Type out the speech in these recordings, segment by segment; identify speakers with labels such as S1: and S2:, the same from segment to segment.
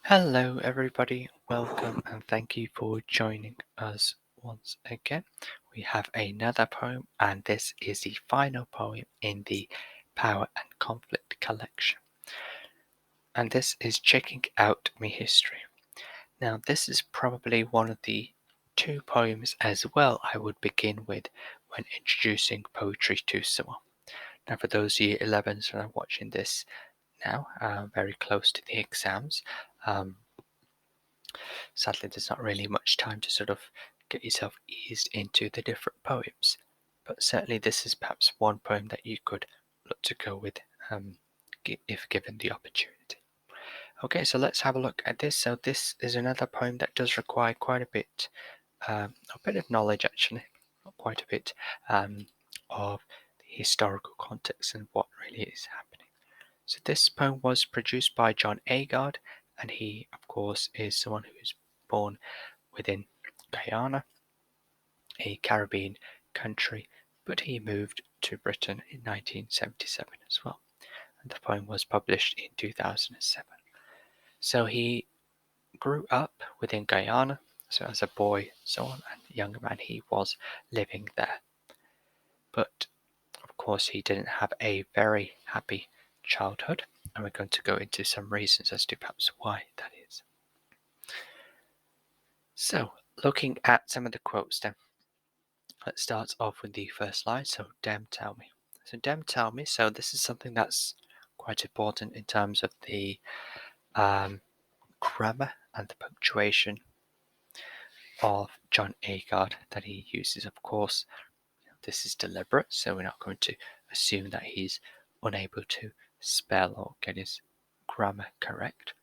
S1: Hello, everybody. Welcome and thank you for joining us once again. We have another poem, and this is the final poem in the Power and Conflict collection. And this is Checking Out Me History. Now, this is probably one of the two poems as well I would begin with when introducing poetry to someone. Now, for those year 11s that are watching this now, very close to the exams, sadly, there's not really much time to sort of get yourself eased into the different poems. But certainly, this is perhaps one poem that you could look to go with if given the opportunity. Okay, so let's have a look at this. So this is another poem that does require quite a bit of knowledge actually, not quite a bit, of the historical context and what really is happening. So this poem was produced by John Agard, and he, of course, is someone who's born within Guyana, a Caribbean country, but he moved to Britain in 1977 as well. And the poem was published in 2007. So he grew up within Guyana, so as a boy, so on, and a young man, he was living there. But of course, he didn't have a very happy childhood, and we're going to go into some reasons as to perhaps why that is. So, looking at some of the quotes then, let's start off with the first line. So, Dem tell me. So, Dem tell me. So, this is something that's quite important in terms of the grammar and the punctuation of John Agard that he uses. Of course, this is deliberate, so we're not going to assume that he's unable to spell or get his grammar correct.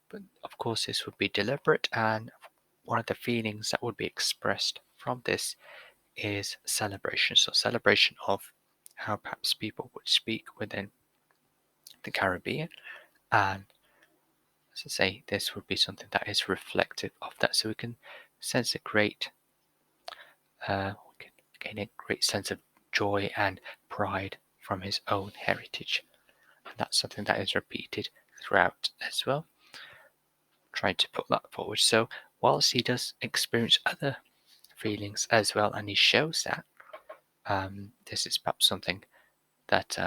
S1: But of course, this would be deliberate, and one of the feelings that would be expressed from this is celebration. So, celebration of how perhaps people would speak within the Caribbean, and as I say, this would be something that is reflective of that. So, we can sense we can gain a great sense of joy and pride from his own heritage. And that's something that is repeated throughout as well. Trying to put that forward. So, whilst he does experience other feelings as well, and he shows that, this is perhaps something that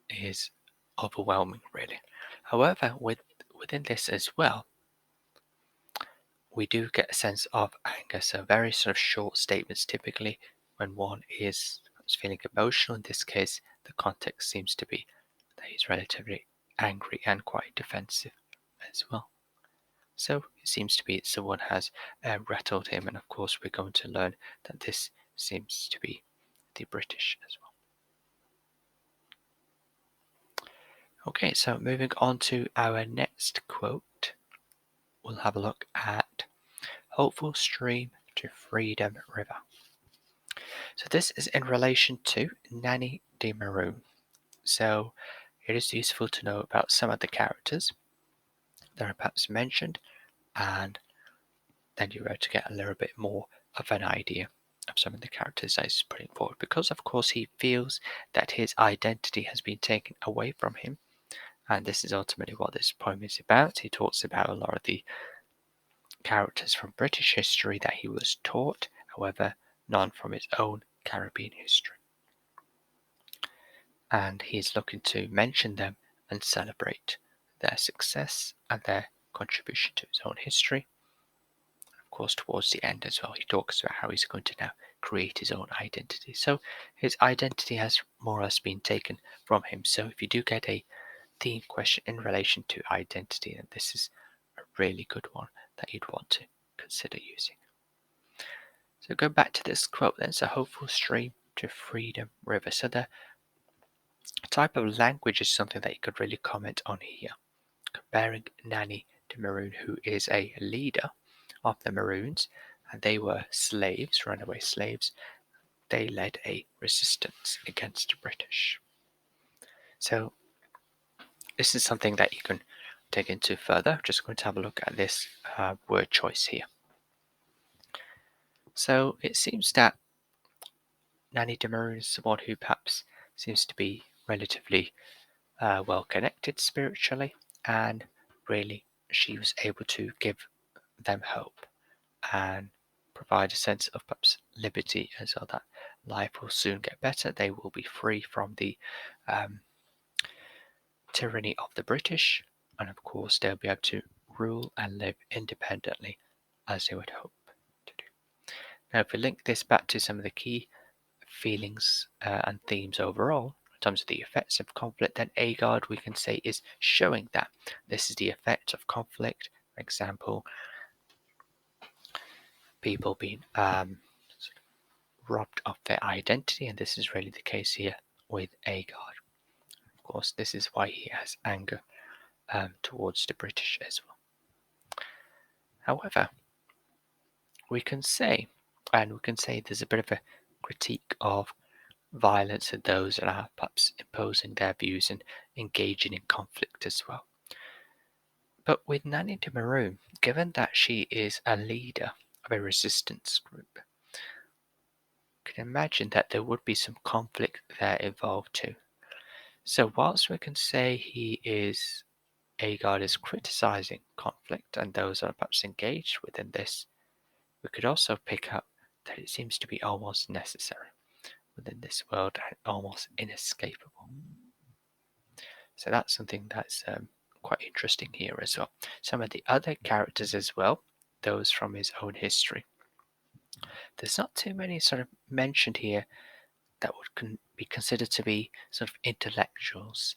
S1: is overwhelming, really. However, within this as well, we do get a sense of anger. So, very sort of short statements typically when one is feeling emotional. In this case, the context seems to be that he's relatively angry and quite defensive as well. So it seems to be that someone has rattled him, and of course, we're going to learn that this seems to be the British as well. Okay, so moving on to our next quote, we'll have a look at Hopeful Stream to Freedom River. So this is in relation to Nanny de Maroon. So it is useful to know about some of the characters that are perhaps mentioned, and then you're able to get a little bit more of an idea of some of the characters that he's putting forward. Because, of course, he feels that his identity has been taken away from him, and this is ultimately what this poem is about. He talks about a lot of the characters from British history that he was taught, however, none from his own Caribbean history. And he's looking to mention them and celebrate their success and their contribution to his own history. Of course, towards the end as well, he talks about how he's going to now create his own identity. So his identity has more or less been taken from him. So if you do get a theme question in relation to identity, then this is a really good one that you'd want to consider using. So go back to this quote then. So hopeful stream to freedom river. So the type of language is something that you could really comment on here. Comparing Nanny de Maroon, who is a leader of the Maroons, and they were slaves, runaway slaves. They led a resistance against the British. So this is something that you can dig into further. I'm just going to have a look at this word choice here. So it seems that Nanny de Maroon is someone who perhaps seems to be relatively well connected spiritually, and really she was able to give them hope and provide a sense of perhaps liberty as well, that life will soon get better. They will be free from the um, tyranny of the British, and of course, they'll be able to rule and live independently as they would hope to do. Now, if we link this back to some of the key feelings and themes overall, in terms of the effects of conflict, then Agard we can say is showing that this is the effect of conflict. For example, people being robbed of their identity, and this is really the case here with Agard. Of course, this is why he has anger towards the British as well. However, we can say there's a bit of a critique of violence and those that are perhaps imposing their views and engaging in conflict as well. But with Nanny de Maroon, given that she is a leader of a resistance group, you can imagine that there would be some conflict there involved too. So whilst we can say Agard is criticizing conflict and those that are perhaps engaged within this, we could also pick up that it seems to be almost necessary within this world and almost inescapable. So that's something that's quite interesting here as well. Some of the other characters as well, those from his own history. There's not too many sort of mentioned here that would be considered to be sort of intellectuals,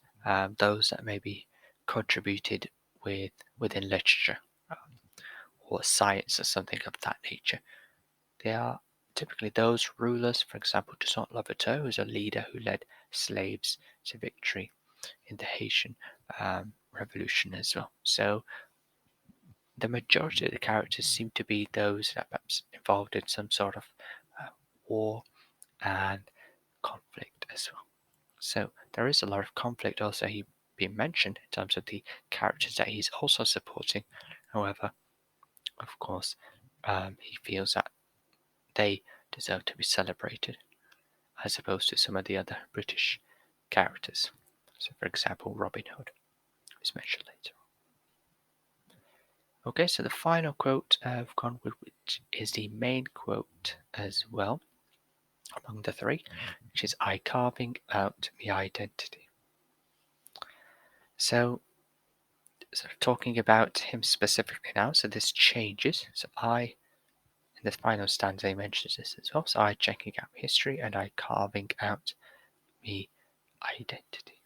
S1: those that maybe contributed within literature or science or something of that nature. They are typically those rulers, for example, Toussaint Louverture, who's a leader who led slaves to victory in the Haitian Revolution as well. So the majority of the characters seem to be those that perhaps involved in some sort of war and conflict as well. So there is a lot of conflict also being mentioned in terms of the characters that he's also supporting. However, of course, he feels that they deserve to be celebrated as opposed to some of the other British characters. So, for example, Robin Hood, who's mentioned later. Okay, so the final quote I've gone with, which is the main quote as well among the three, which is I carving out my identity. So, sort of talking about him specifically now, so this changes. So in the final stanza he mentions this as well. So I checking out history and I carving out me identity.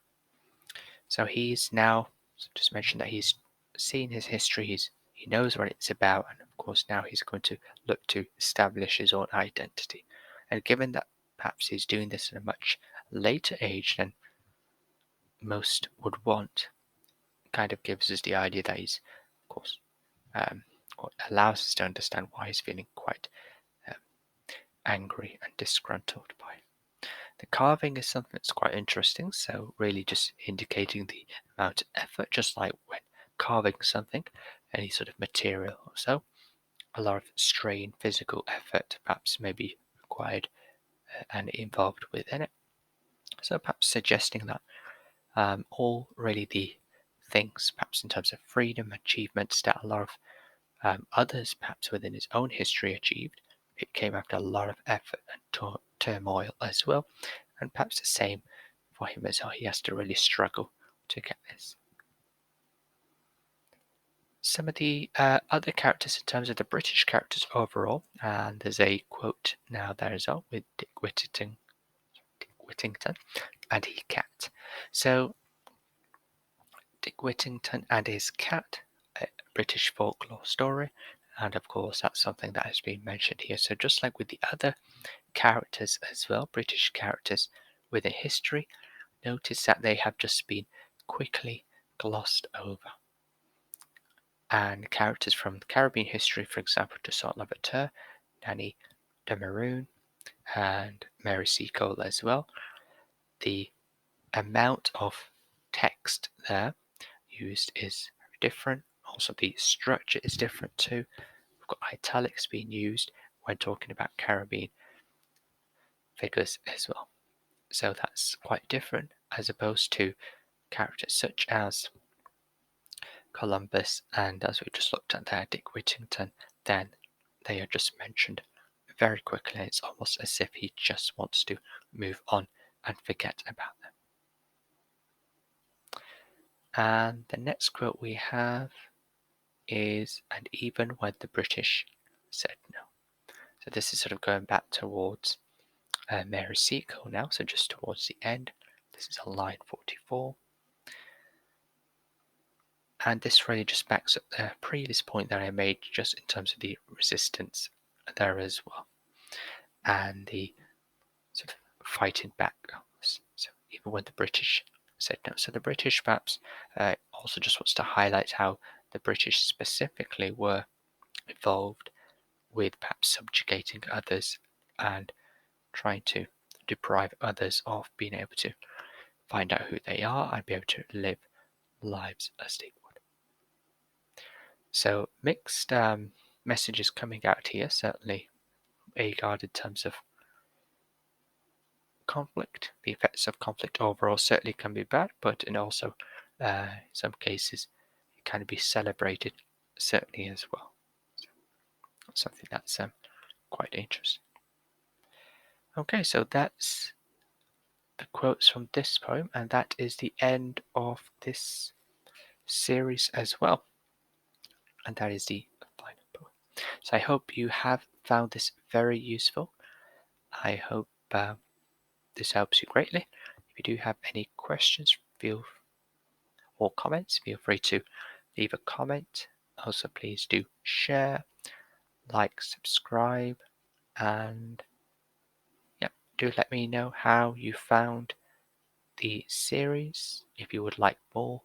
S1: So he's now just mentioned that he's seen his history, he knows what it's about, and of course now he's going to look to establish his own identity. And given that perhaps he's doing this at a much later age than most would want, kind of gives us the idea that he's, of course, or allows us to understand why he's feeling quite um, angry and disgruntled by it. The carving is something that's quite interesting, so really just indicating the amount of effort, just like when carving something, any sort of material or so, a lot of strain, physical effort perhaps may be required and involved within it. So perhaps suggesting that all really the things, perhaps in terms of freedom, achievements that a lot of others, perhaps within his own history, achieved, it came after a lot of effort and turmoil as well, and perhaps the same for him as well. He has to really struggle to get this. Some of the other characters in terms of the British characters overall, and there's a quote now there as well with Dick Whittington and his cat. So Dick Whittington and his cat, a British folklore story, and of course that's something that has been mentioned here. So just like with the other characters as well, British characters within history, notice that they have just been quickly glossed over. And characters from Caribbean history, for example, Toussaint Louverture, Nanny de Maroon, and Mary Seacole as well, the amount of text there used is very different. Also, the structure is different too. We've got italics being used when talking about Caribbean figures as well. So that's quite different as opposed to characters such as Columbus, and as we just looked at there, Dick Whittington, then they are just mentioned very quickly. It's almost as if he just wants to move on and forget about them. And the next quote we have is, and even when the British said no. So this is sort of going back towards Mary Seacole now, so just towards the end. This is on line 44. And this really just backs up the previous point that I made just in terms of the resistance there as well. And the sort of fighting back. So even when the British said no. So the British perhaps also just wants to highlight how the British specifically were involved with perhaps subjugating others and trying to deprive others of being able to find out who they are and be able to live lives as they would. So mixed messages coming out here, certainly Agard in terms of conflict. The effects of conflict overall certainly can be bad, but in also in some cases it can be celebrated certainly as well. So something that's quite interesting. Okay, so that's the quotes from this poem, and that is the end of this series as well. And that is the final poem. So I hope you have found this very useful. I hope this helps you greatly. If you do have any questions or comments, feel free to leave a comment. Also, please do share, like, subscribe, and yeah, do let me know how you found the series. If you would like more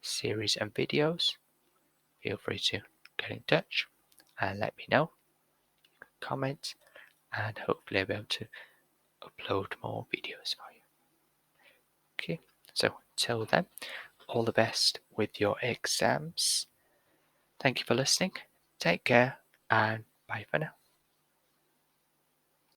S1: series and videos, feel free to get in touch and let me know. Comment, and hopefully I'll be able to upload more videos for you. Okay, so until then, all the best with your exams. Thank you for listening. Take care and bye for now.